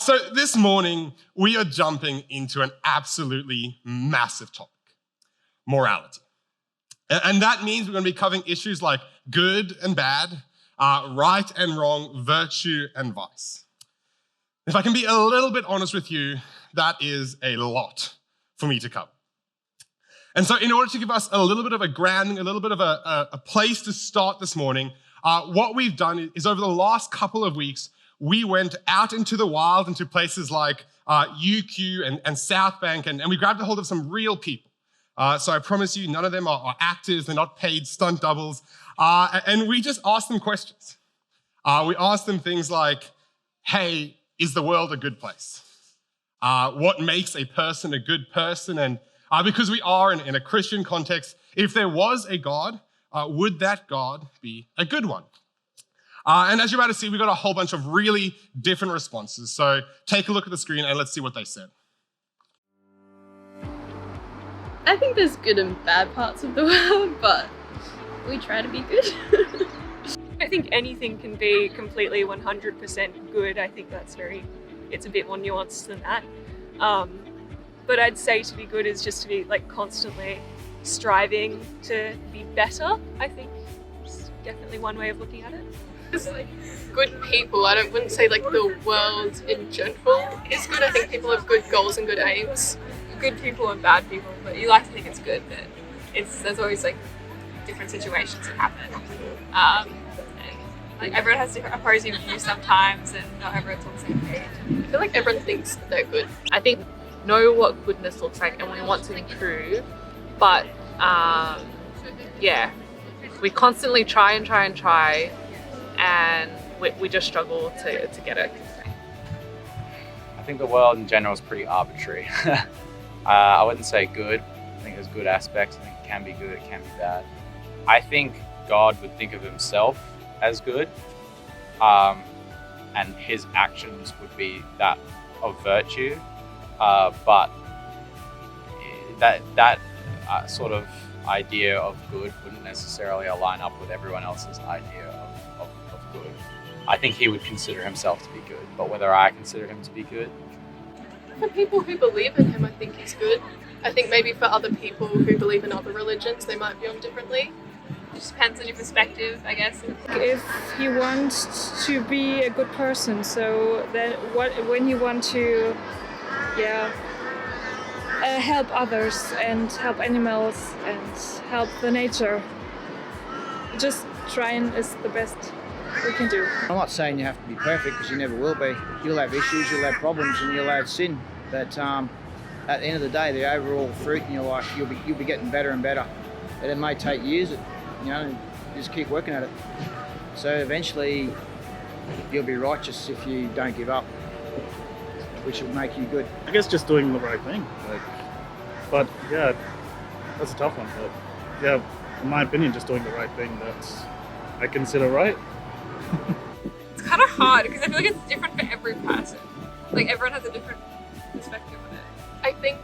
So this morning, we are jumping into an absolutely massive topic, morality. And that means we're going to be covering issues like good and bad, right and wrong, virtue and vice. If I can be a little bit honest with you, that is a lot for me to cover. And so in order to give us a little bit of a grounding, a little bit of a place to start this morning, what we've done is over the last couple of weeks, we went out into the wild, into places like UQ and South Bank, and we grabbed a hold of some real people. So I promise you, none of them are actors, they're not paid stunt doubles. And we just asked them questions. We asked them things like, hey, is the world a good place? What makes a person a good person? And because we are in a Christian context, if there was a God, would that God be a good one? And as you're about to see, we got a whole bunch of really different responses. So take a look at the screen and let's see what they said. I think there's good and bad parts of the world, but we try to be good. I think anything can be completely 100% good. I think it's a bit more nuanced than that. But I'd say to be good is just to be like constantly striving to be better, I think. It's definitely one way of looking at it. Just like good people. I wouldn't say like the world in general is good. I think people have good goals and good aims. Good people and bad people, but you like to think it's good, but there's always like different situations that happen. And like everyone has different opposing views sometimes, and not everyone's on the same page. I feel like everyone thinks that they're good. I think know what goodness looks like, and we want to improve, but we constantly try, and we just struggle to get it. I think the world in general is pretty arbitrary. I wouldn't say good. I think there's good aspects. I think it can be good, it can be bad. I think God would think of himself as good, and his actions would be that of virtue, but that sort of idea of good wouldn't necessarily align up with everyone else's idea of good. I think he would consider himself to be good, but whether I consider him to be good, for people who believe in him, I think he's good. I think maybe for other people who believe in other religions, they might view him differently. It just depends on your perspective, I guess. If you want to be a good person, so then when you want to help others and help animals and help the nature, just trying is the best we can do. I'm not saying you have to be perfect, because you never will be. You'll have issues, you'll have problems, and you'll have sin. But at the end of the day, the overall fruit in your life, you'll be getting better and better. And it may take years, you just keep working at it. So eventually, you'll be righteous if you don't give up, which will make you good. I guess just doing the right thing. But yeah, that's a tough one. But yeah, in my opinion, just doing the right thing, that's I consider right. It's kind of hard because I feel like it's different for every person. Like everyone has a different perspective on it. I think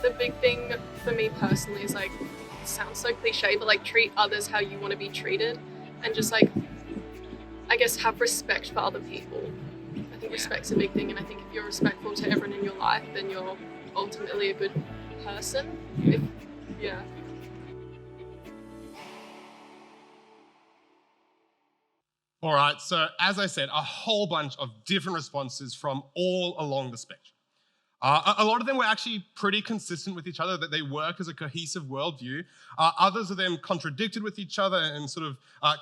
the big thing for me personally is like, it sounds so cliche, but like treat others how you want to be treated, and just like, I guess have respect for other people. I think respect's a big thing, and I think if you're respectful to everyone in your life, then you're ultimately a good person. Yeah. All right, so as I said, a whole bunch of different responses from all along the spectrum. A lot of them were actually pretty consistent with each other, that they work as a cohesive worldview. Others of them contradicted with each other and sort of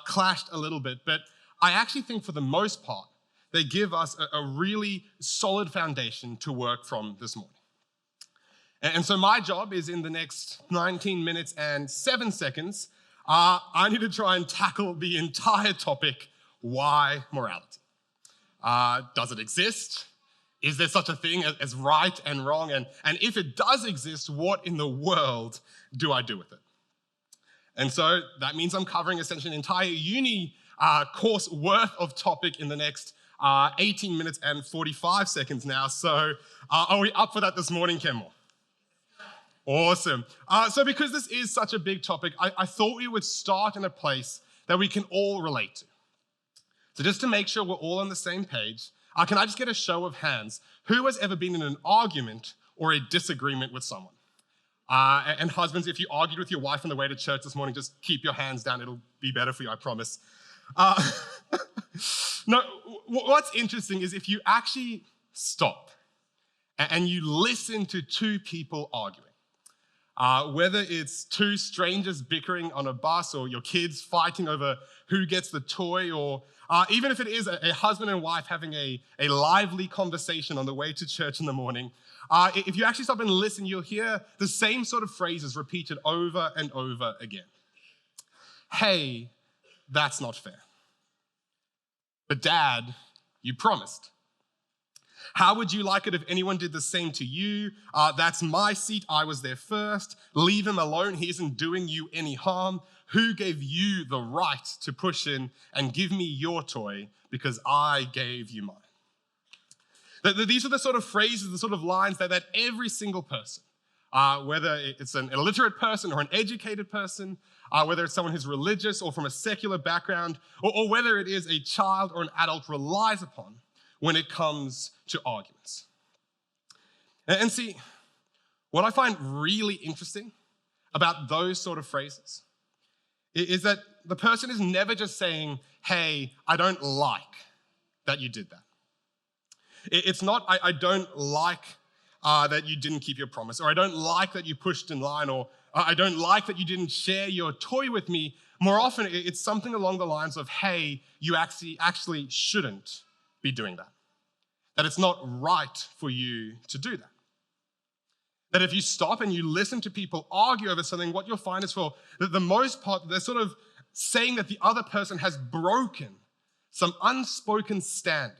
clashed a little bit. But I actually think for the most part, they give us a really solid foundation to work from this morning. And so my job is in the next 19 minutes and 7 seconds, I need to try and tackle the entire topic, why morality? Does it exist? Is there such a thing as right and wrong? And if it does exist, what in the world do I do with it? And so that means I'm covering essentially an entire uni course worth of topic in the next 18 minutes and 45 seconds now. So are we up for that this morning, Kenmore? Awesome. So because this is such a big topic, I thought we would start in a place that we can all relate to. So just to make sure we're all on the same page, Can I just get a show of hands? Who has ever been in an argument or a disagreement with someone? And husbands, if you argued with your wife on the way to church this morning, just keep your hands down. It'll be better for you, I promise. No, what's interesting is if you actually stop and you listen to two people arguing, whether it's two strangers bickering on a bus or your kids fighting over who gets the toy, or even if it is a husband and wife having a lively conversation on the way to church in the morning, if you actually stop and listen, you'll hear the same sort of phrases repeated over and over again. Hey, that's not fair. But Dad, you promised. How would you like it if anyone did the same to you? That's my seat. I was there first. Leave him alone. He isn't doing you any harm. Who gave you the right to push in and give me your toy because I gave you mine? These are the sort of phrases, the sort of lines that every single person, whether it's an illiterate person or an educated person, whether it's someone who's religious or from a secular background, or whether it is a child or an adult, relies upon when it comes to arguments. And see, what I find really interesting about those sort of phrases is that the person is never just saying, hey, I don't like that you did that. It's not, I don't like that you didn't keep your promise, or I don't like that you pushed in line, or I don't like that you didn't share your toy with me. More often, it's something along the lines of, hey, you actually shouldn't be doing that. That it's not right for you to do that. That if you stop and you listen to people argue over something, what you'll find is for the most part, they're sort of saying that the other person has broken some unspoken standard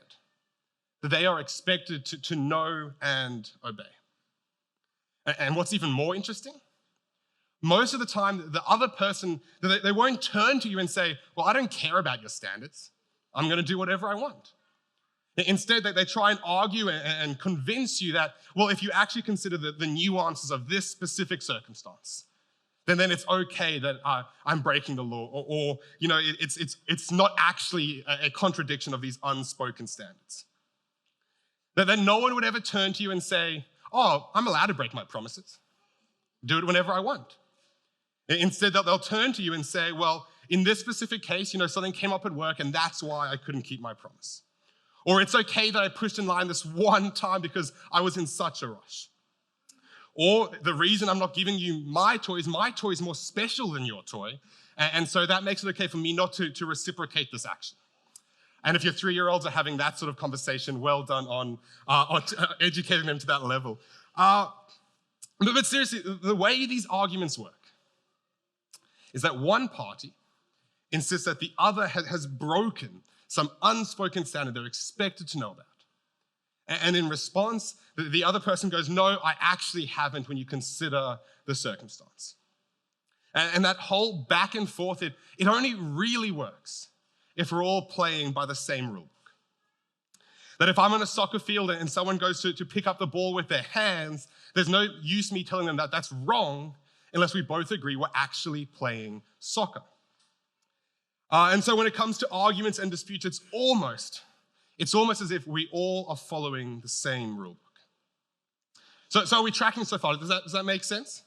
that they are expected to know and obey. And what's even more interesting, most of the time, the other person, they won't turn to you and say, well, I don't care about your standards. I'm going to do whatever I want. Instead, they try and argue and convince you that, well, if you actually consider the nuances of this specific circumstance, then it's okay that I'm breaking the law, or it's not actually a contradiction of these unspoken standards. That no one would ever turn to you and say, oh, I'm allowed to break my promises. Do it whenever I want. Instead, they'll turn to you and say, well, in this specific case, something came up at work and that's why I couldn't keep my promise. Or it's okay that I pushed in line this one time because I was in such a rush. Or the reason I'm not giving you my toy is more special than your toy. And so that makes it okay for me not to reciprocate this action. And if your 3-year-olds are having that sort of conversation, well done on educating them to that level. But seriously, the way these arguments work is that one party insists that the other has broken some unspoken standard they're expected to know about. And in response, the other person goes, no, I actually haven't when you consider the circumstance. And that whole back and forth, it only really works if we're all playing by the same rule book. That if I'm on a soccer field and someone goes to pick up the ball with their hands, there's no use me telling them that that's wrong unless we both agree we're actually playing soccer. And so when it comes to arguments and disputes, it's almost as if we all are following the same rule book. So are we tracking so far? Does that make sense?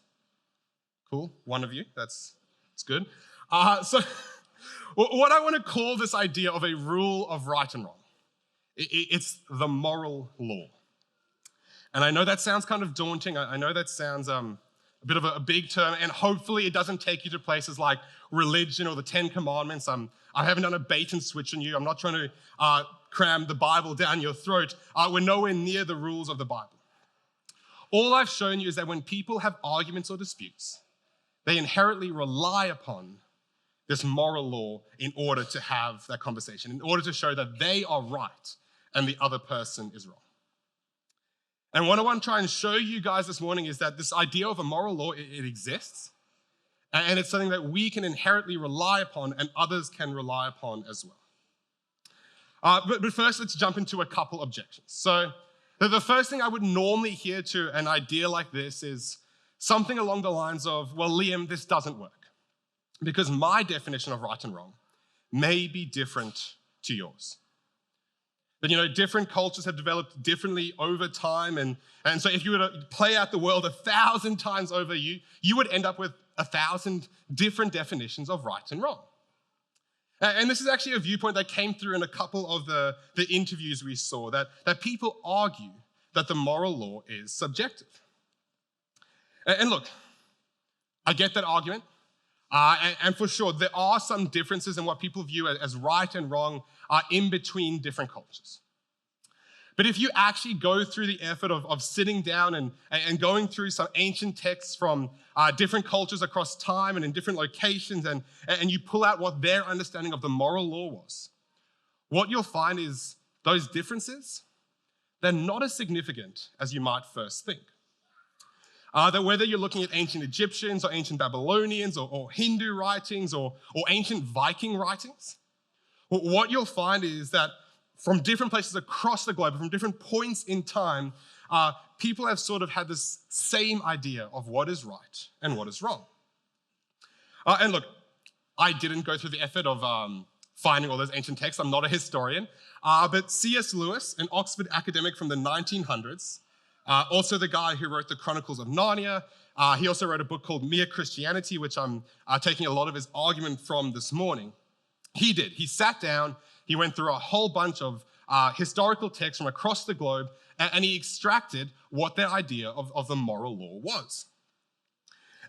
Cool, one of you, that's good. So what I want to call this idea of a rule of right and wrong, it's the moral law. And I know that sounds kind of daunting. I know that sounds a bit of a big term, and hopefully it doesn't take you to places like religion or the 10 Commandments. I haven't done a bait and switch on you. I'm not trying to cram the Bible down your throat. We're nowhere near the rules of the Bible. All I've shown you is that when people have arguments or disputes, they inherently rely upon this moral law in order to have that conversation, in order to show that they are right and the other person is wrong. And what I want to try and show you guys this morning is that this idea of a moral law, it exists. And it's something that we can inherently rely upon and others can rely upon as well. But first, let's jump into a couple objections. So the first thing I would normally hear to an idea like this is something along the lines of, well, Liam, this doesn't work because my definition of right and wrong may be different to yours. That, different cultures have developed differently over time. And so if you were to play out the world 1,000 times over, you would end up with 1,000 different definitions of right and wrong. And this is actually a viewpoint that came through in a couple of the interviews we saw, that people argue that the moral law is subjective. And look, I get that argument. And for sure, there are some differences in what people view as right and wrong in between different cultures. But if you actually go through the effort of sitting down and going through some ancient texts from different cultures across time and in different locations, and you pull out what their understanding of the moral law was, what you'll find is those differences, they're not as significant as you might first think. That whether you're looking at ancient Egyptians or ancient Babylonians or Hindu writings or ancient Viking writings, what you'll find is that from different places across the globe, from different points in time, people have sort of had this same idea of what is right and what is wrong. And look, I didn't go through the effort of finding all those ancient texts. I'm not a historian. But C.S. Lewis, an Oxford academic from the 1900s, also the guy who wrote the Chronicles of Narnia. He also wrote a book called Mere Christianity, which I'm taking a lot of his argument from this morning. He did. He sat down, he went through a whole bunch of historical texts from across the globe, and he extracted what their idea of the moral law was.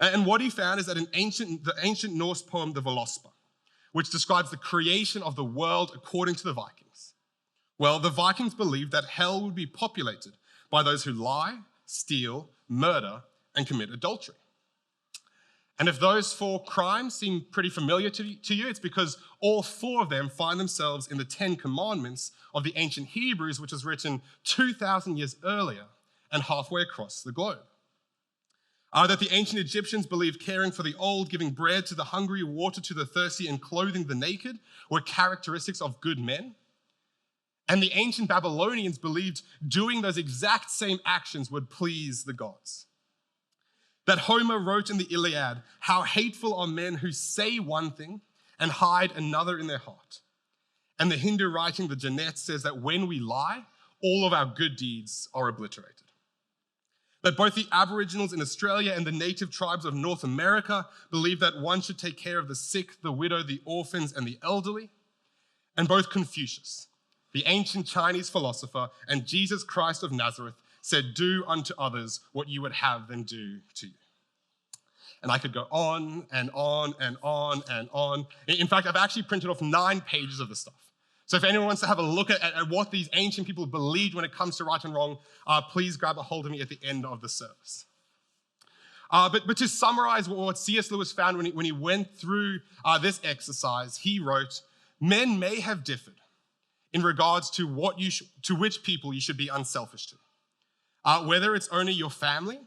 And what he found is that the ancient Norse poem, the Völuspá, which describes the creation of the world according to the Vikings. Well, the Vikings believed that hell would be populated by those who lie, steal, murder, and commit adultery. And if those 4 crimes seem pretty familiar to you, it's because all 4 of them find themselves in the 10 Commandments of the ancient Hebrews, which was written 2,000 years earlier and halfway across the globe. That the ancient Egyptians believed caring for the old, giving bread to the hungry, water to the thirsty, and clothing the naked were characteristics of good men. And the ancient Babylonians believed doing those exact same actions would please the gods. That Homer wrote in the Iliad, how hateful are men who say one thing and hide another in their heart. And the Hindu writing, the Janet, says that when we lie, all of our good deeds are obliterated. That both the Aboriginals in Australia and the native tribes of North America believe that one should take care of the sick, the widow, the orphans, and the elderly. And both Confucius, the ancient Chinese philosopher, and Jesus Christ of Nazareth said, do unto others what you would have them do to you. And I could go on and on and on and on. In fact, I've actually printed off 9 pages of this stuff. So if anyone wants to have a look at what these ancient people believed when it comes to right and wrong, please grab a hold of me at the end of the service. But to summarize what C.S. Lewis found when he went through this exercise, he wrote, men may have differed in regards to which people you should be unselfish to. Whether it's only your family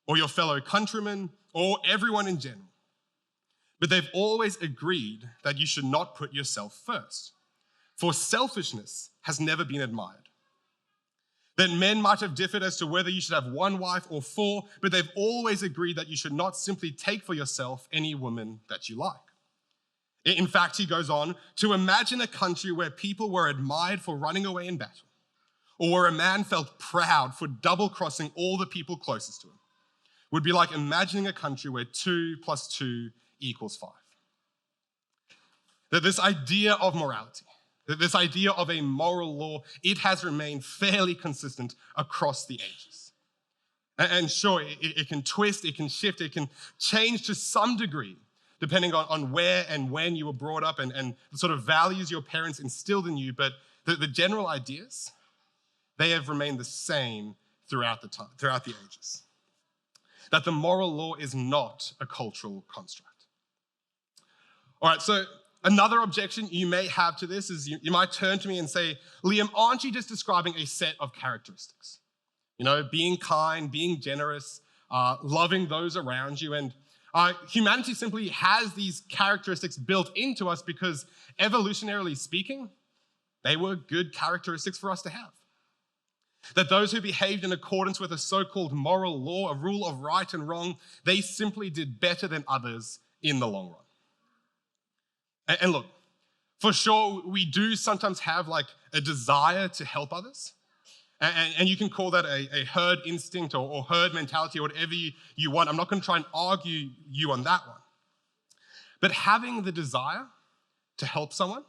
or your fellow countrymen or everyone in general. But they've always agreed that you should not put yourself first, for selfishness has never been admired. That men might have differed as to whether you should have 1 wife or 4, but they've always agreed that you should not simply take for yourself any woman that you like. In fact, he goes on to imagine a country where people were admired for running away in battle, or where a man felt proud for double-crossing all the people closest to him, would be like imagining a country where 2 + 2 = 5. That this idea of morality, that this idea of a moral law, it has remained fairly consistent across the ages. And sure, it can twist, it can shift, it can change to some degree, depending on where and when you were brought up and the sort of values your parents instilled in you, but the general ideas, they have remained the same throughout the ages. That the moral law is not a cultural construct. All right, so another objection you may have to this is you might turn to me and say, Liam, aren't you just describing a set of characteristics? Being kind, being generous, loving those around you. And humanity simply has these characteristics built into us because evolutionarily speaking, they were good characteristics for us to have. That those who behaved in accordance with a so-called moral law, a rule of right and wrong, they simply did better than others in the long run. And look, For sure, we do sometimes have like a desire to help others. And you can call that a herd instinct or herd mentality or whatever you want. I'm not going to try and argue you on that one. But having the desire to help someone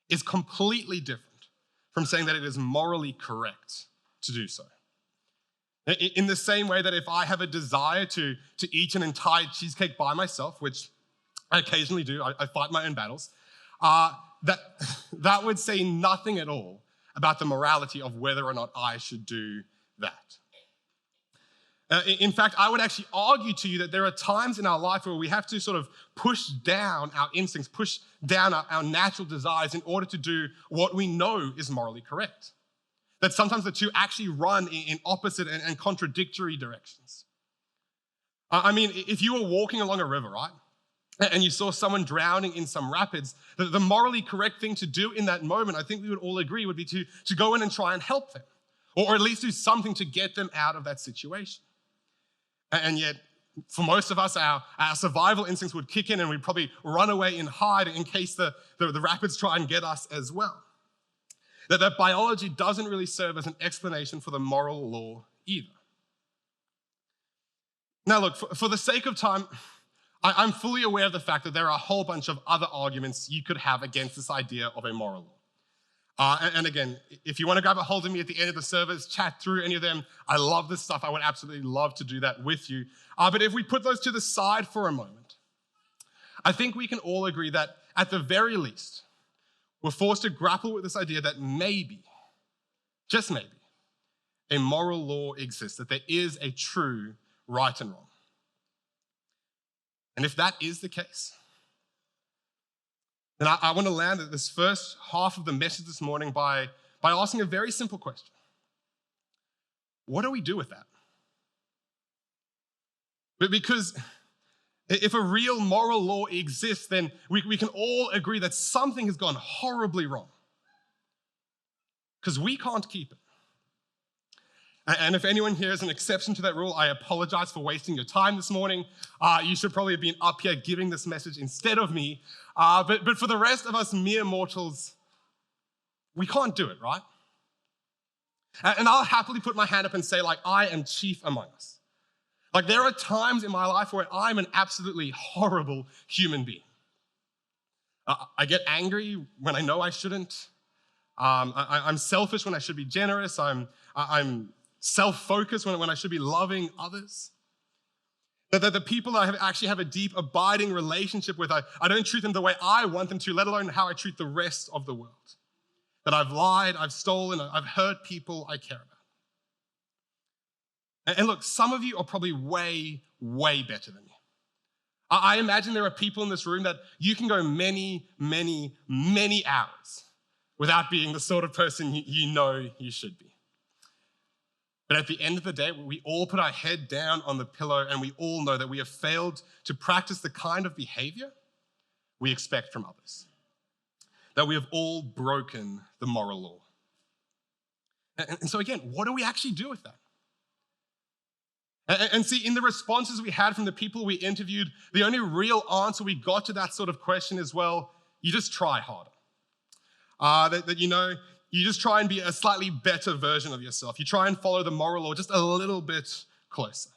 is completely different from saying that it is morally correct to do so. In the same way that if I have a desire to eat an entire cheesecake by myself, which I occasionally do, I fight my own battles, that would say nothing at all about the morality of whether or not I should do that. In fact, I would actually argue to you that there are times in our life where we have to sort of push down our instincts, push down our natural desires in order to do what we know is morally correct. That sometimes the two actually run in opposite and contradictory directions. I mean, if you were walking along a river, right, and you saw someone drowning in some rapids, the morally correct thing to do in that moment, I think we would all agree, would be to go in and try and help them, or at least do something to get them out of that situation. And yet, for most of us, our survival instincts would kick in and we'd probably run away and hide in case the rapids try and get us as well. That biology doesn't really serve as an explanation for the moral law either. Now look, for the sake of time, I'm fully aware of the fact that there are a whole bunch of other arguments you could have against this idea of a moral law. And again, if you want to grab a hold of me at the end of the service, chat through any of them, I love this stuff. I would absolutely love to do that with you. But if we put those to the side for a moment, I think we can all agree that at the very least, we're forced to grapple with this idea that maybe, just maybe, a moral law exists, that there is a true right and wrong. And if that is the case, then I want to land at this first half of the message this morning by asking a very simple question. What do we do with that? Because if a real moral law exists, then we can all agree that something has gone horribly wrong. Because we can't keep it. And if anyone here is an exception to that rule, I apologize for wasting your time this morning. You should probably have been up here giving this message instead of me. But for the rest of us mere mortals, we can't do it, right? And I'll happily put my hand up and say, like, I am chief among us. Like, there are times in my life where I'm an absolutely horrible human being. I get angry when I know I shouldn't. I'm selfish when I should be generous. I'm self-focused when I should be loving others. That the people I actually have a deep, abiding relationship with, I don't treat them the way I want them to, let alone how I treat the rest of the world. That I've lied, I've stolen, I've hurt people I care about. And look, some of you are probably way, way better than me. I imagine there are people in this room that you can go many, many, many hours without being the sort of person you know you should be. But at the end of the day, we all put our head down on the pillow and we all know that we have failed to practice the kind of behavior we expect from others. That we have all broken the moral law. And so again, what do we actually do with that? And see, in the responses we had from the people we interviewed, the only real answer we got to that sort of question is, well, you just try harder. You just try and be a slightly better version of yourself. You try and follow the moral law just a little bit closer.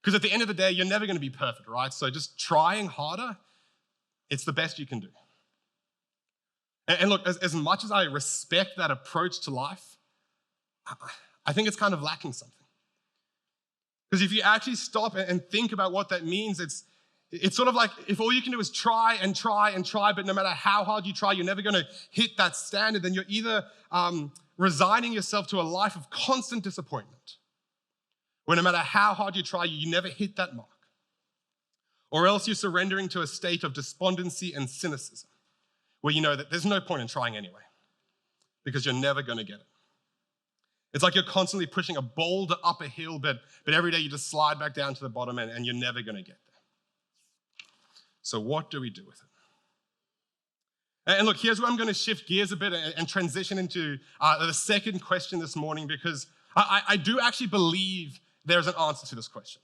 Because at the end of the day, you're never going to be perfect, right? So just trying harder, it's the best you can do. And look, as much as I respect that approach to life, I think it's kind of lacking something. Because if you actually stop and think about what that means, it's sort of like if all you can do is try and try and try, but no matter how hard you try, you're never going to hit that standard, then you're either resigning yourself to a life of constant disappointment, where no matter how hard you try, you never hit that mark, or else you're surrendering to a state of despondency and cynicism, where you know that there's no point in trying anyway, because you're never going to get it. It's like you're constantly pushing a boulder up a hill, but every day you just slide back down to the bottom and you're never going to get there. So what do we do with it? And look, here's where I'm going to shift gears a bit and transition into the second question this morning, because I do actually believe there's an answer to this question.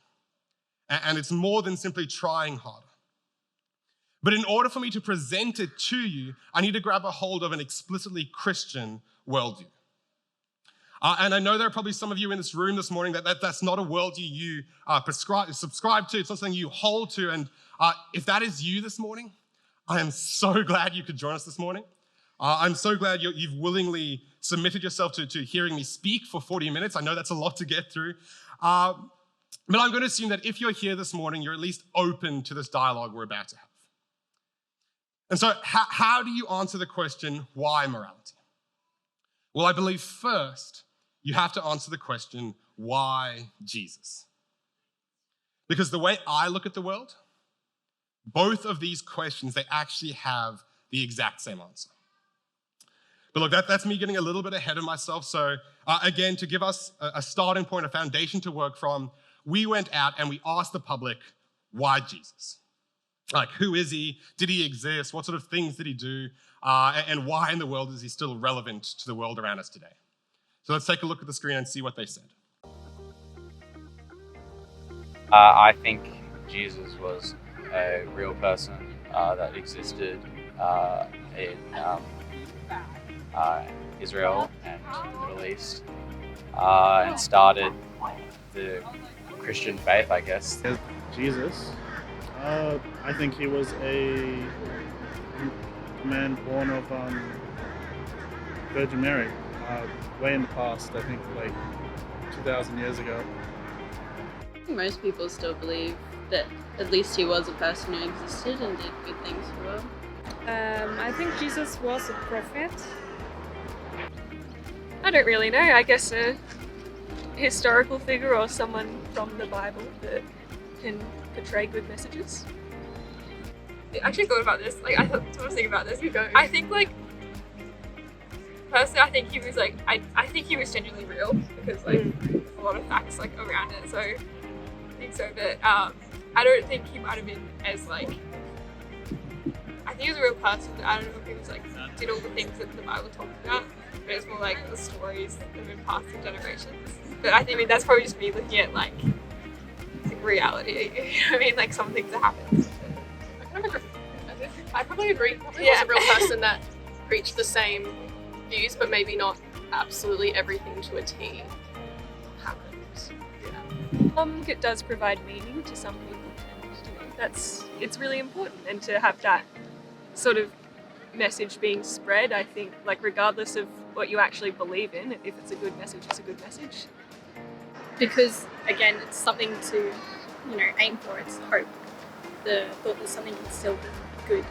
And it's more than simply trying harder. But in order for me to present it to you, I need to grab a hold of an explicitly Christian worldview. And I know there are probably some of you in this room this morning that's not a worldview you subscribe to. It's not something you hold to. And if that is you this morning, I am so glad you could join us this morning. I'm so glad you've willingly submitted yourself to hearing me speak for 40 minutes. I know that's a lot to get through. But I'm going to assume that if you're here this morning, you're at least open to this dialogue we're about to have. And so how do you answer the question, why morality? Well, I believe first, you have to answer the question, why Jesus? Because the way I look at the world, both of these questions, they actually have the exact same answer. But look, that's me getting a little bit ahead of myself. So again, to give us a starting point, a foundation to work from, we went out and we asked the public, why Jesus? Like, who is he? Did he exist? What sort of things did he do? And why in the world is he still relevant to the world around us today? So let's take a look at the screen and see what they said. I think Jesus was a real person that existed in Israel and the Middle East and started the Christian faith, I guess. Jesus, I think he was a man born of Virgin Mary, way in the past, I think like 2,000 years ago. I think most people still believe that at least he was a person who existed and did good things for the world. I think Jesus was a prophet. I don't really know. I guess a historical figure or someone from the Bible that can portray good messages. I actually thought about this. Like, I was thinking about this. You go. I think, like, personally, I think he was like, I think he was genuinely real because like a lot of facts like around it. So I think so, but I don't think he might have been as like. I think he was a real person. But I don't know if he was like did all the things that the Bible talks about. But it's more like the stories that have been passed through generations. But I think that's probably just me looking at like reality. You know what I mean? Like some things that happen. I probably agree. Probably was a real person that preached the same views, but maybe not absolutely everything to a T happens. Yeah. It does provide meaning to some people, and it's really important. And to have that sort of message being spread, I think, like regardless of what you actually believe in, if it's a good message, it's a good message. Because again, it's something to, aim for. It's hope. The thought that something can still be good.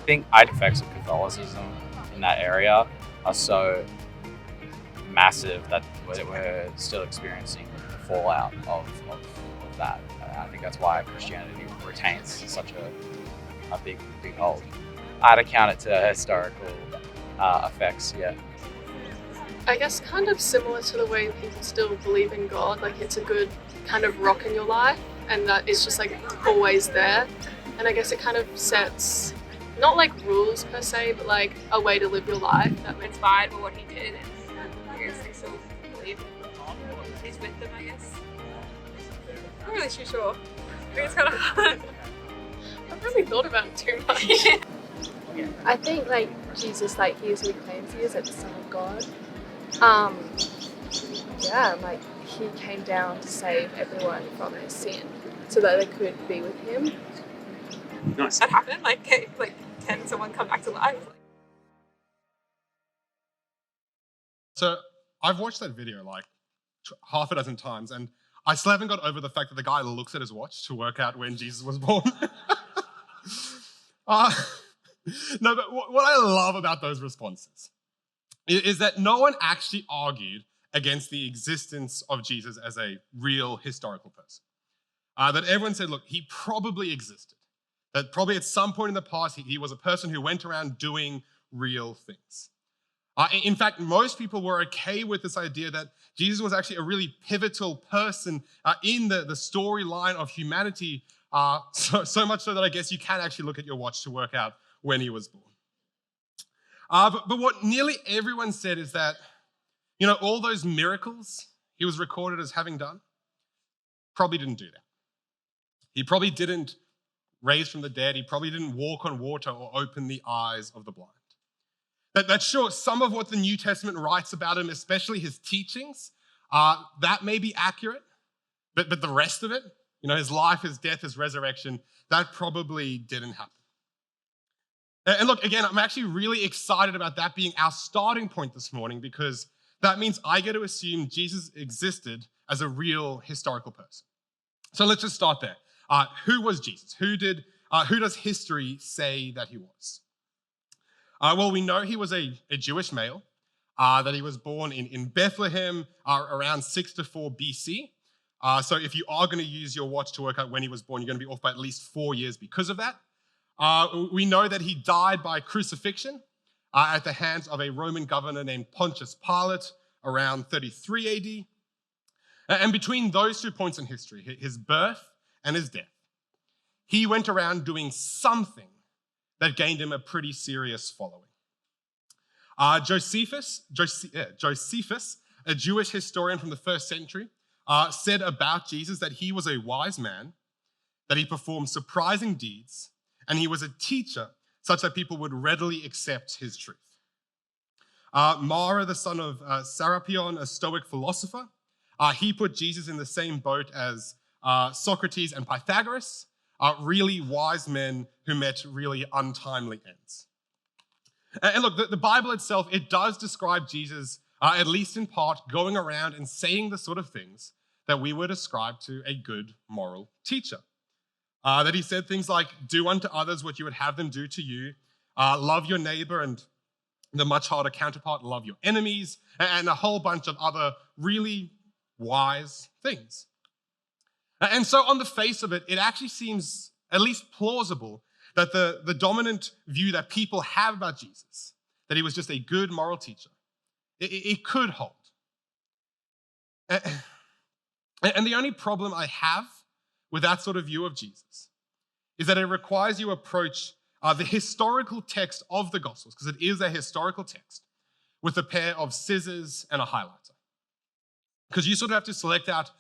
I think effects of Catholicism in that area are so massive that we're still experiencing the fallout of that. I think that's why Christianity retains such a big hold. I'd account it to historical effects, yeah. I guess kind of similar to the way people still believe in God, like it's a good kind of rock in your life and that it's just like always there. And I guess it kind of sets, not like rules per se, but like a way to live your life. That were inspired by what he did, and I guess they still believe he's with them, I guess. I'm not really too sure. I think it's kind of hard. I haven't really thought about it too much. I think like Jesus, like he is who he claims he is, like the Son of God. Like he came down to save everyone from their sin, so that they could be with him. Nice. That happened. Like can someone come back to life? So I've watched that video like half a dozen times, and I still haven't got over the fact that the guy looks at his watch to work out when Jesus was born. No, but what I love about those responses is that no one actually argued against the existence of Jesus as a real historical person. That everyone said, look, he probably existed. That probably at some point in the past, he was a person who went around doing real things. In fact, most people were okay with this idea that Jesus was actually a really pivotal person in the storyline of humanity, so much so that I guess you can actually look at your watch to work out when he was born. But what nearly everyone said is that, all those miracles he was recorded as having done, probably didn't do that. He probably didn't raised from the dead. He probably didn't walk on water or open the eyes of the blind. That's sure, some of what the New Testament writes about him, especially his teachings, that may be accurate, but the rest of it, his life, his death, his resurrection, that probably didn't happen. And look, again, I'm actually really excited about that being our starting point this morning, because that means I get to assume Jesus existed as a real historical person. So let's just start there. Who was Jesus? Who does history say that he was? Well, we know he was a Jewish male, that he was born in Bethlehem around 6 to 4 BC. So if you are going to use your watch to work out when he was born, you're going to be off by at least 4 years because of that. We know that he died by crucifixion at the hands of a Roman governor named Pontius Pilate around 33 AD. And between those 2 points in history, his birth and his death, he went around doing something that gained him a pretty serious following. Josephus, a Jewish historian from the 1st century, said about Jesus that he was a wise man, that he performed surprising deeds, and he was a teacher such that people would readily accept his truth. Mara, the son of Serapion, a Stoic philosopher, he put Jesus in the same boat as Socrates and Pythagoras, really wise men who met really untimely ends. And look, the Bible itself, it does describe Jesus, at least in part, going around and saying the sort of things that we would ascribe to a good moral teacher. That he said things like, do unto others what you would have them do to you, love your neighbor, and the much harder counterpart, love your enemies, and a whole bunch of other really wise things. And so on the face of it, it actually seems at least plausible that the dominant view that people have about Jesus, that he was just a good moral teacher, it could hold. And the only problem I have with that sort of view of Jesus is that it requires you approach the historical text of the Gospels, because it is a historical text, with a pair of scissors and a highlighter. Because you sort of have to select out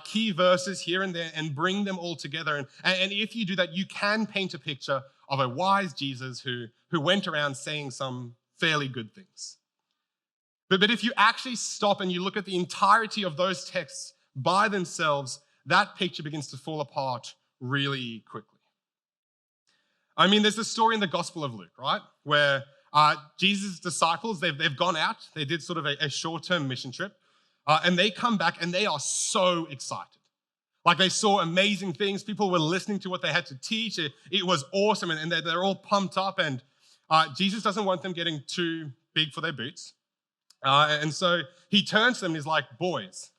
key verses here and there and bring them all together. And if you do that, you can paint a picture of a wise Jesus who went around saying some fairly good things. But if you actually stop and you look at the entirety of those texts by themselves, that picture begins to fall apart really quickly. I mean, there's a story in the Gospel of Luke, right? Where Jesus' disciples, they've gone out, they did sort of a short-term mission trip, and they come back and they are so excited. Like they saw amazing things, people were listening to what they had to teach, it was awesome, and they're all pumped up, and Jesus doesn't want them getting too big for their boots. And so he turns to them and he's like, boys,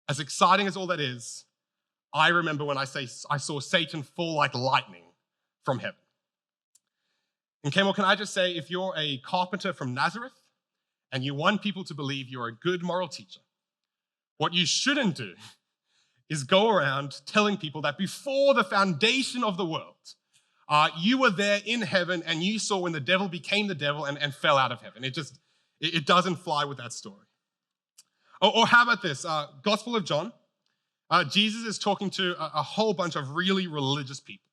as exciting as all that is, I remember when I saw Satan fall like lightning from heaven. And Campbell, can I just say, if you're a carpenter from Nazareth and you want people to believe you're a good moral teacher, what you shouldn't do is go around telling people that before the foundation of the world, you were there in heaven and you saw when the devil became the devil and fell out of heaven. It doesn't fly with that story. Or how about this? Gospel of John. Jesus is talking to a whole bunch of really religious people.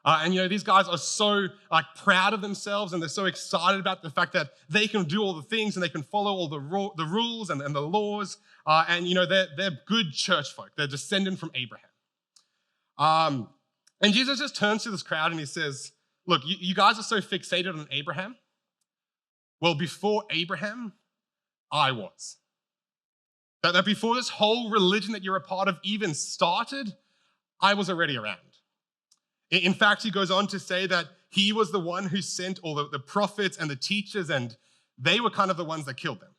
And these guys are so proud of themselves, and they're so excited about the fact that they can do all the things and they can follow all the rules and the laws. And they're good church folk. They're descendant from Abraham. And Jesus just turns to this crowd and he says, look, you guys are so fixated on Abraham. Well, before Abraham, I was. That before this whole religion that you're a part of even started, I was already around. In fact, he goes on to say that he was the one who sent all the prophets and the teachers, and they were kind of the ones that killed them.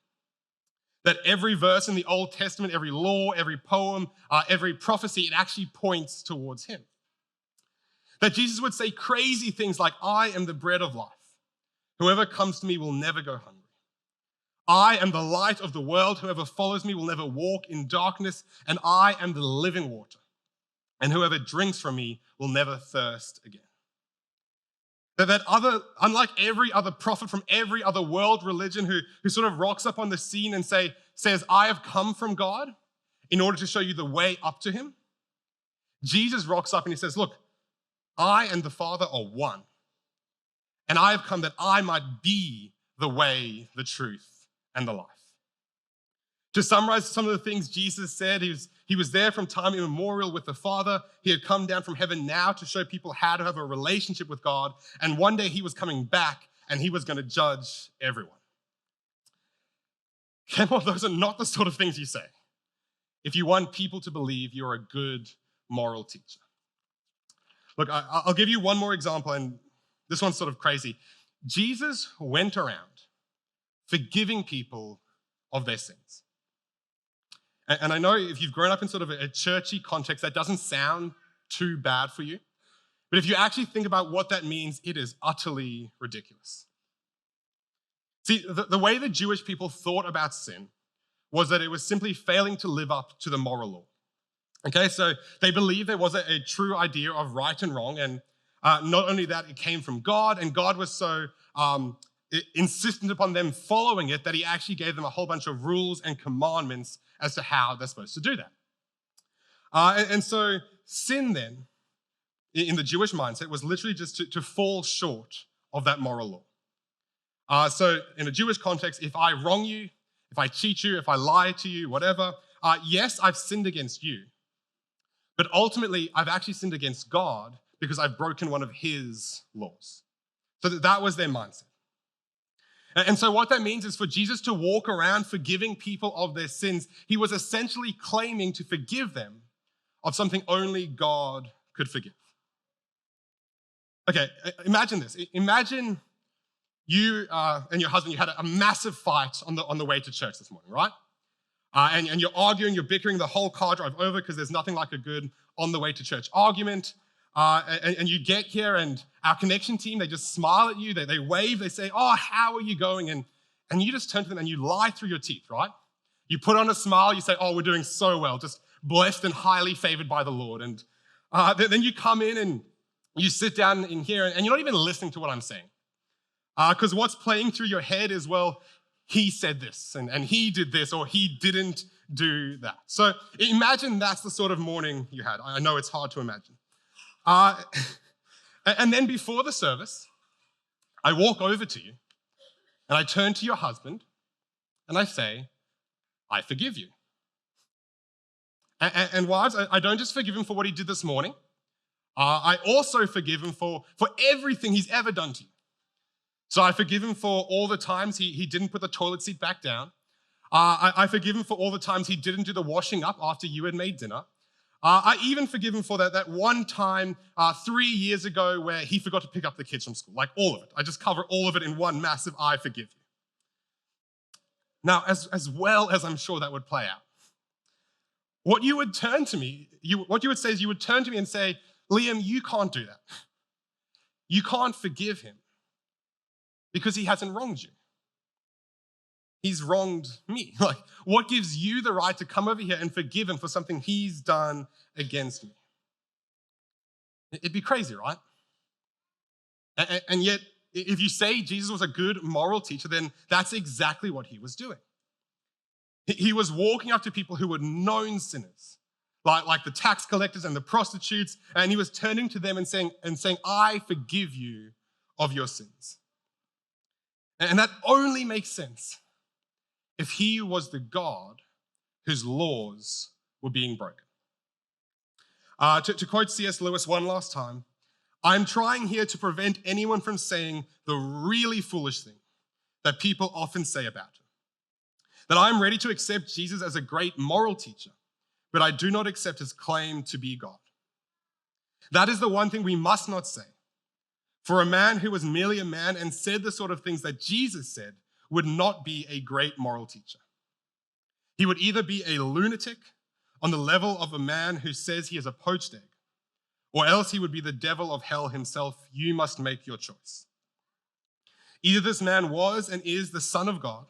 That every verse in the Old Testament, every law, every poem, every prophecy, it actually points towards him. That Jesus would say crazy things like, I am the bread of life. Whoever comes to me will never go hungry. I am the light of the world. Whoever follows me will never walk in darkness, and I am the living water. And whoever drinks from me will never thirst again. Unlike every other prophet from every other world religion who sort of rocks up on the scene and says, I have come from God in order to show you the way up to him, Jesus rocks up and he says, look, I and the Father are one. And I have come that I might be the way, the truth, and the life. To summarize some of the things Jesus said, he was there from time immemorial with the Father. He had come down from heaven now to show people how to have a relationship with God. And one day he was coming back and he was going to judge everyone. Come on, those are not the sort of things you say if you want people to believe you're a good moral teacher. Look, I'll give you one more example, and this one's sort of crazy. Jesus went around forgiving people of their sins. And I know if you've grown up in sort of a churchy context, that doesn't sound too bad for you. But if you actually think about what that means, it is utterly ridiculous. See, the way the Jewish people thought about sin was that it was simply failing to live up to the moral law. Okay, so they believed there was a true idea of right and wrong, and not only that, it came from God, and God was so insistent upon them following it that he actually gave them a whole bunch of rules and commandments as to how they're supposed to do that. And so sin then, in the Jewish mindset, was literally just to fall short of that moral law. So in a Jewish context, if I wrong you, if I cheat you, if I lie to you, whatever, yes, I've sinned against you. But ultimately, I've actually sinned against God because I've broken one of his laws. So that was their mindset. And so what that means is for Jesus to walk around forgiving people of their sins, he was essentially claiming to forgive them of something only God could forgive. Okay, imagine this. Imagine you and your husband, you had a massive fight on the way to church this morning, right? And you're arguing, you're bickering the whole car drive over because there's nothing like a good on the way to church argument. And you get here and our connection team, they just smile at you, they wave, they say, oh, how are you going? And you just turn to them and you lie through your teeth, right? You put on a smile, you say, oh, we're doing so well, just blessed and highly favored by the Lord. And then you come in and you sit down in here and you're not even listening to what I'm saying. Because what's playing through your head is, well, he said this and he did this or he didn't do that. So imagine that's the sort of morning you had. I know it's hard to imagine. And then before the service, I walk over to you and I turn to your husband and I say, I forgive you. And wives, I don't just forgive him for what he did this morning. I also forgive him for everything he's ever done to you. So I forgive him for all the times he didn't put the toilet seat back down. I forgive him for all the times he didn't do the washing up after you had made dinner. I even forgive him for that one time 3 years ago where he forgot to pick up the kids from school, like all of it. I just cover all of it in one massive I forgive you. Now, as well as I'm sure that would play out, what you would turn to me, what you would say is you would turn to me and say, Liam, you can't do that. You can't forgive him because he hasn't wronged you. He's wronged me. Like, what gives you the right to come over here and forgive him for something he's done against me? It'd be crazy, right? And yet, if you say Jesus was a good moral teacher, then that's exactly what he was doing. He was walking up to people who were known sinners, like the tax collectors and the prostitutes, and he was turning to them and saying, I forgive you of your sins. And that only makes sense if he was the God whose laws were being broken. To quote C.S. Lewis one last time, I'm trying here to prevent anyone from saying the really foolish thing that people often say about him. That I'm ready to accept Jesus as a great moral teacher, but I do not accept his claim to be God. That is the one thing we must not say. For a man who was merely a man and said the sort of things that Jesus said would not be a great moral teacher. He would either be a lunatic on the level of a man who says he is a poached egg, or else he would be the devil of hell himself. You must make your choice. Either this man was and is the Son of God,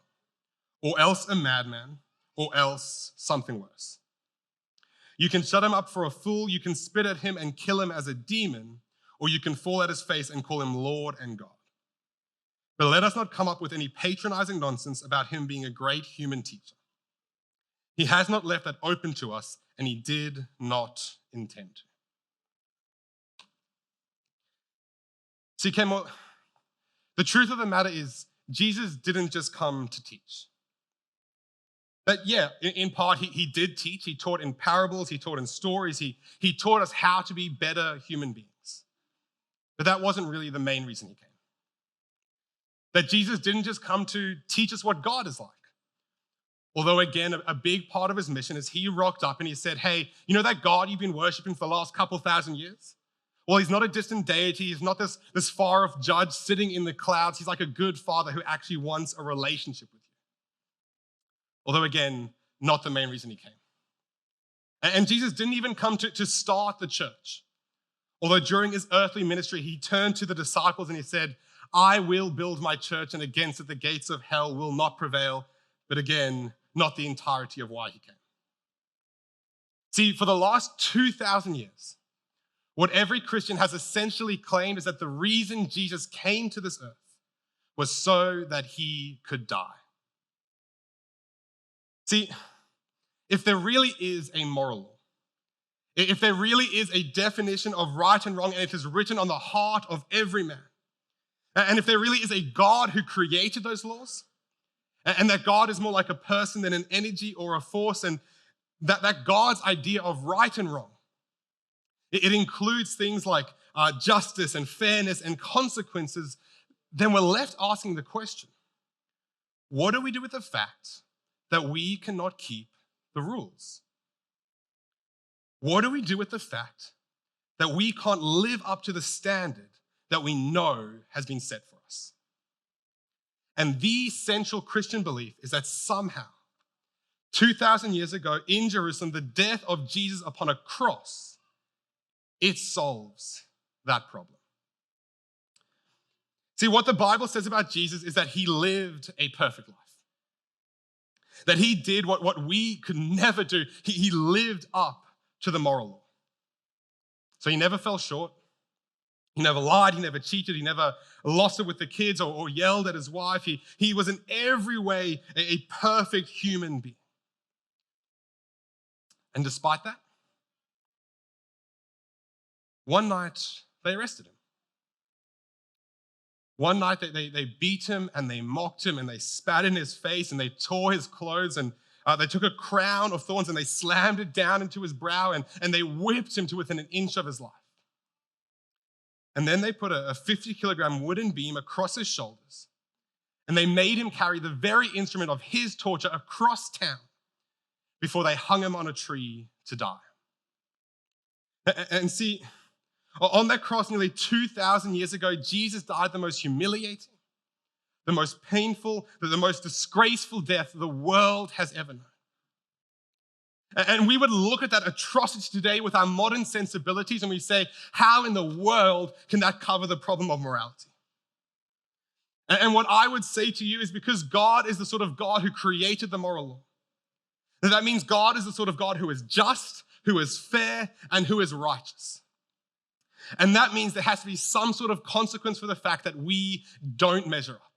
or else a madman, or else something worse. You can shut him up for a fool, you can spit at him and kill him as a demon, or you can fall at his face and call him Lord and God. But let us not come up with any patronizing nonsense about him being a great human teacher. He has not left that open to us, and he did not intend to. See, Ken, the truth of the matter is Jesus didn't just come to teach. But yeah, in part, he did teach. He taught in parables. He taught in stories. He taught us how to be better human beings. But that wasn't really the main reason he came. That Jesus didn't just come to teach us what God is like. Although, again, a big part of his mission is he rocked up and he said, hey, you know that God you've been worshiping for the last couple thousand years? Well, he's not a distant deity. He's not this far-off judge sitting in the clouds. He's like a good father who actually wants a relationship with you. Although, again, not the main reason he came. And Jesus didn't even come to start the church. Although during his earthly ministry, he turned to the disciples and he said, I will build my church, and against it the gates of hell will not prevail. But again, not the entirety of why he came. See, for the last 2,000 years, what every Christian has essentially claimed is that the reason Jesus came to this earth was so that he could die. See, if there really is a moral law, if there really is a definition of right and wrong, and it is written on the heart of every man, and if there really is a God who created those laws, and that God is more like a person than an energy or a force, and that God's idea of right and wrong, it includes things like justice and fairness and consequences, then we're left asking the question, what do we do with the fact that we cannot keep the rules? What do we do with the fact that we can't live up to the standard that we know has been set for us? And the central Christian belief is that somehow, 2,000 years ago in Jerusalem, the death of Jesus upon a cross, it solves that problem. See, what the Bible says about Jesus is that he lived a perfect life. That he did what we could never do. He lived up to the moral law. So he never fell short. He never lied. He never cheated. He never lost it with the kids or yelled at his wife. He was in every way a perfect human being. And despite that, one night they arrested him. One night they beat him and they mocked him and they spat in his face and they tore his clothes and they took a crown of thorns and they slammed it down into his brow and they whipped him to within an inch of his life. And then they put a 50-kilogram wooden beam across his shoulders and they made him carry the very instrument of his torture across town before they hung him on a tree to die. And see, on that cross nearly 2,000 years ago, Jesus died the most humiliating, the most painful, the most disgraceful death the world has ever known. And we would look at that atrocity today with our modern sensibilities and we say, how in the world can that cover the problem of morality? And what I would say to you is because God is the sort of God who created the moral law. That means God is the sort of God who is just, who is fair, and who is righteous. And that means there has to be some sort of consequence for the fact that we don't measure up.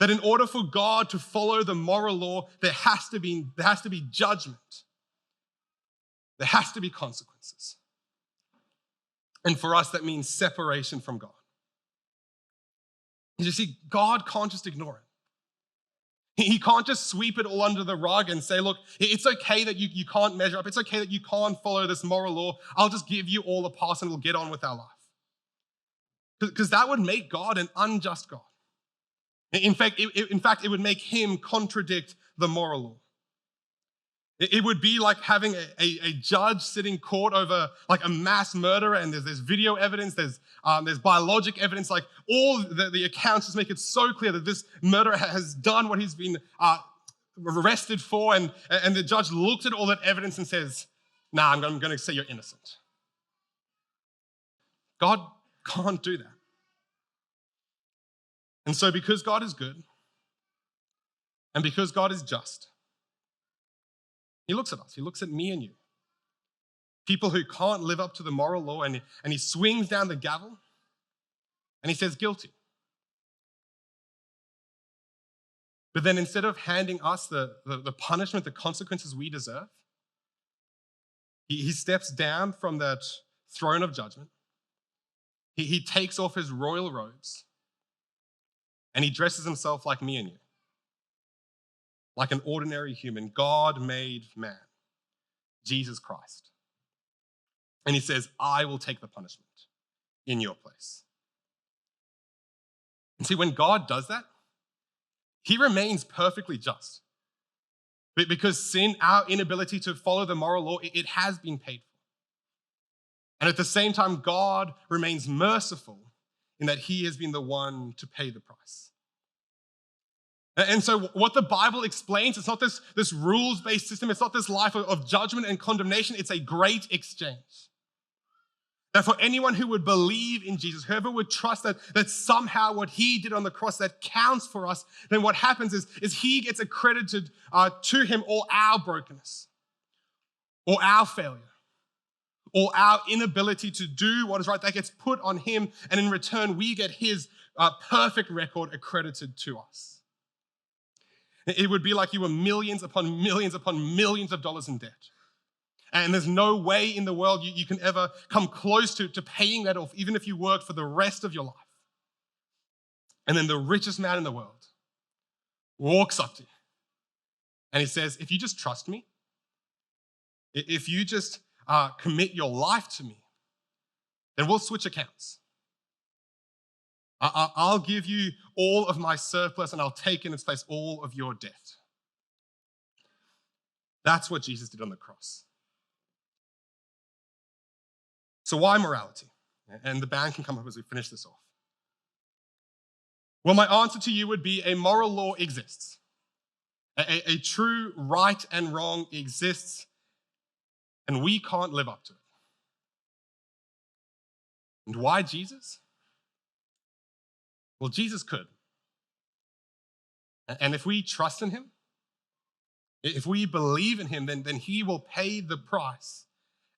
That in order for God to follow the moral law, there has to be judgment. There has to be consequences. And for us, that means separation from God. You see, God can't just ignore it. He can't just sweep it all under the rug and say, look, it's okay that you can't measure up. It's okay that you can't follow this moral law. I'll just give you all a pass and we'll get on with our life. Because that would make God an unjust God. In fact, it would make him contradict the moral law. It would be like having a judge sitting court over like a mass murderer and there's video evidence, there's biologic evidence, like all the accounts just make it so clear that this murderer has done what he's been arrested for and the judge looks at all that evidence and says, nah, I'm going to say you're innocent. God can't do that. And so because God is good and because God is just, he looks at us. He looks at me and you. People who can't live up to the moral law and he swings down the gavel and he says guilty. But then instead of handing us the punishment, the consequences we deserve, he steps down from that throne of judgment He takes off his royal robes and he dresses himself like me and you, like an ordinary human, God-made man, Jesus Christ. And he says, I will take the punishment in your place. And see, when God does that, he remains perfectly just. Because sin, our inability to follow the moral law, it has been paid for. And at the same time, God remains merciful in that he has been the one to pay the price. And so what the Bible explains, it's not this rules-based system, it's not this life of judgment and condemnation, it's a great exchange. That for anyone who would believe in Jesus, whoever would trust that somehow what he did on the cross that counts for us, then what happens is he gets accredited to him all our brokenness, or our failure, or our inability to do what is right. That gets put on him, and in return, we get his perfect record accredited to us. It would be like you were millions upon millions upon millions of dollars in debt. And there's no way in the world you can ever come close to paying that off, even if you worked for the rest of your life. And then the richest man in the world walks up to you and he says, if you just trust me, if you just commit your life to me, then we'll switch accounts. I'll give you all of my surplus and I'll take in its place all of your debt. That's what Jesus did on the cross. So why morality? And the band can come up as we finish this off. Well, my answer to you would be a moral law exists. A true right and wrong exists, and we can't live up to it. And why Jesus? Well, Jesus could. And if we trust in him, if we believe in him, then he will pay the price,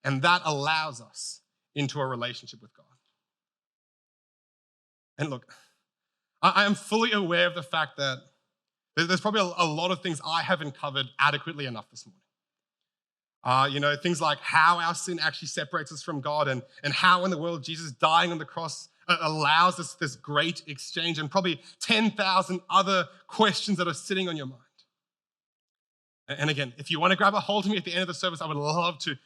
and that allows us into a relationship with God. And look, I am fully aware of the fact that there's probably a lot of things I haven't covered adequately enough this morning. Things like how our sin actually separates us from God and how in the world Jesus dying on the cross allows us this great exchange, and probably 10,000 other questions that are sitting on your mind. And again, if you want to grab a hold of me at the end of the service, I would love to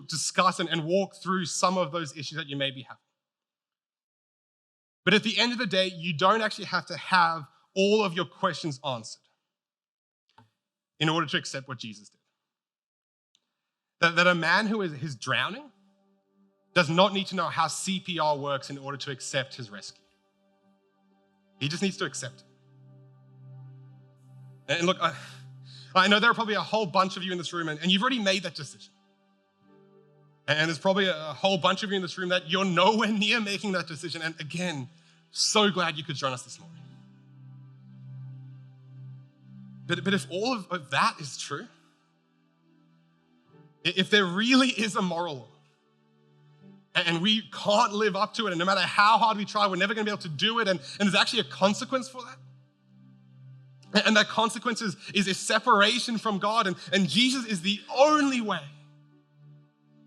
discuss and walk through some of those issues that you may be having. But at the end of the day, you don't actually have to have all of your questions answered in order to accept what Jesus did. That a man who is drowning does not need to know how CPR works in order to accept his rescue. He just needs to accept it. And look, I know there are probably a whole bunch of you in this room, and you've already made that decision. And there's probably a whole bunch of you in this room that you're nowhere near making that decision. And again, so glad you could join us this morning. But if all of that is true, if there really is a moral law, and we can't live up to it, and no matter how hard we try, we're never going to be able to do it, and there's actually a consequence for that, and that consequence is a separation from God, and Jesus is the only way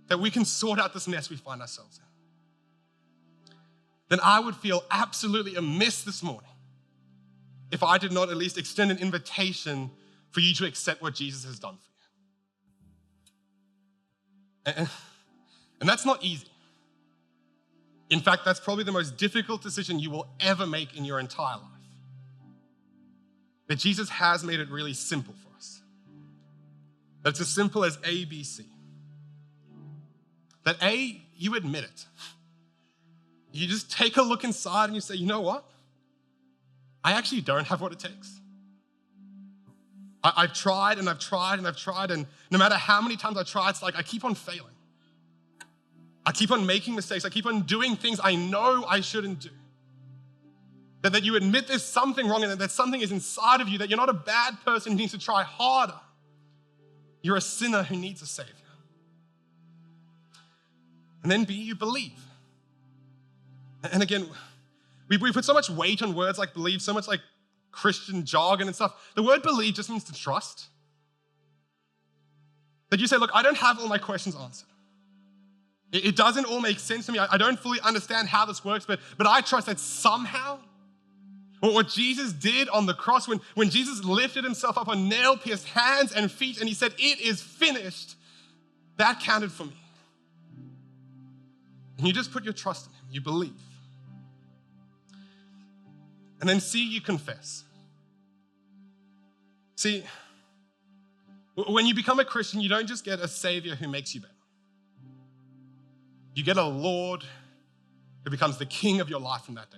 that we can sort out this mess we find ourselves in, then I would feel absolutely amiss this morning if I did not at least extend an invitation for you to accept what Jesus has done for you. And that's not easy. In fact, that's probably the most difficult decision you will ever make in your entire life. But Jesus has made it really simple for us. That's as simple as A, B, C. That A, you admit it. You just take a look inside and you say, you know what? I actually don't have what it takes. I've tried and I've tried and I've tried, and no matter how many times I try, it's like I keep on failing. I keep on making mistakes. I keep on doing things I know I shouldn't do. That you admit there's something wrong and that something is inside of you, that you're not a bad person who needs to try harder. You're a sinner who needs a savior. And then B, you believe. And again, we put so much weight on words like believe, so much like Christian jargon and stuff. The word believe just means to trust. That you say, look, I don't have all my questions answered. It doesn't all make sense to me. I don't fully understand how this works, but I trust that somehow what Jesus did on the cross, when Jesus lifted himself up on nail-pierced hands and feet and he said, "It is finished," that counted for me. And you just put your trust in him. You believe. And then C, you confess. See, when you become a Christian, you don't just get a savior who makes you better. You get a Lord who becomes the king of your life from that day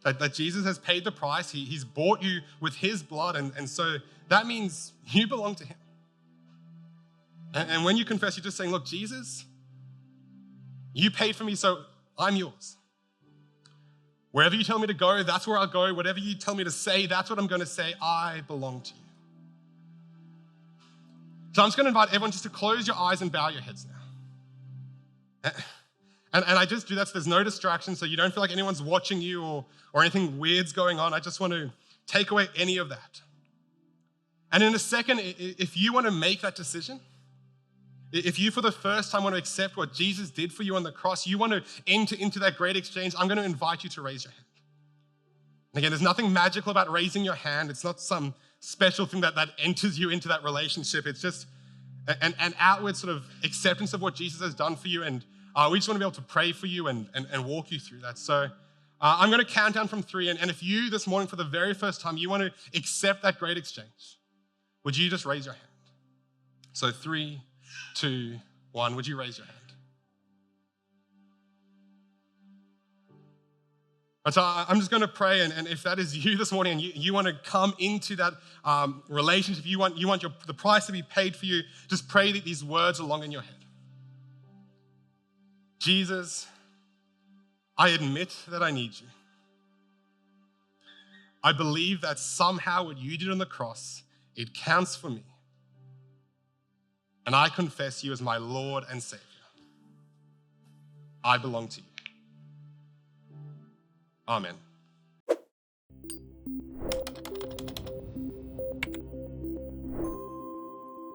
on. That Jesus has paid the price. He's bought you with his blood. And so that means you belong to him. And when you confess, you're just saying, look, Jesus, you paid for me, so I'm yours. Wherever you tell me to go, that's where I'll go. Whatever you tell me to say, that's what I'm going to say. I belong to you. So I'm just going to invite everyone just to close your eyes and bow your heads now. And I just do that so there's no distraction, so you don't feel like anyone's watching you or anything weird's going on. I just want to take away any of that. And in a second, if you want to make that decision, if you for the first time want to accept what Jesus did for you on the cross, you want to enter into that great exchange, I'm going to invite you to raise your hand. And again, there's nothing magical about raising your hand. It's not some special thing that enters you into that relationship. It's just an outward sort of acceptance of what Jesus has done for you. And we just want to be able to pray for you and walk you through that. So I'm going to count down from 3. And if you this morning for the very first time, you want to accept that great exchange, would you just raise your hand? So 3, 2, 1, would you raise your hand? So I'm just going to pray, and if that is you this morning and you want to come into that relationship, you want the price to be paid for you, just pray these words along in your head. Jesus, I admit that I need you. I believe that somehow what you did on the cross, it counts for me. And I confess you as my Lord and Savior. I belong to you. Amen.